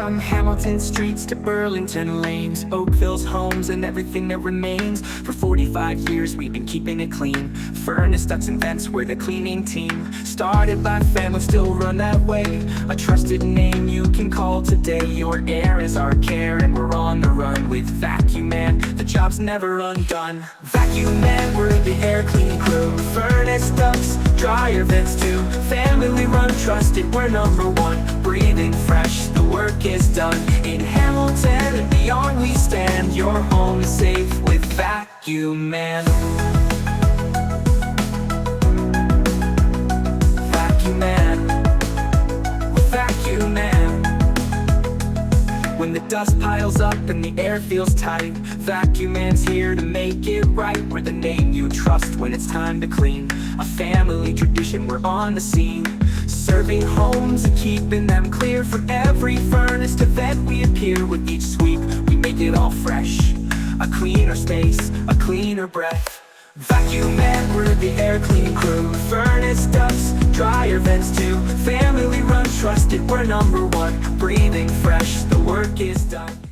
From Hamilton streets to Burlington lanes, Oakville's homes and everything that remains. For 45 years we've been keeping it clean. Furnace, ducts, and vents, we're the cleaning team. Started by family, still run that way. A trusted name you can call today. Your air is our care and we're on the run with Vacu-Man. The job's never undone. Vacu-Man, we're the air cleaning crew. Furnace, ducts, dryer, vents too. Family run, trusted, we're number one. Breathing fresh, the work is done. In Hamilton and beyond we stand. Your home is safe with Vacu-Man. Vacu-Man, Vacu-Man. When the dust piles up and the air feels tight, Vacu-Man's here to make it right. We're the name you trust when it's time to clean. A family tradition, we're on the scene. Serving homes and keeping them clear. For every furnace to vent we appear. With each sweep we make it all fresh. A cleaner space, a cleaner breath. Vacu-Man, we're the air cleaning crew. Furnace, ducts, dryer, vents too. Family run, trusted, we're number one. Breathing fresh, the work is done.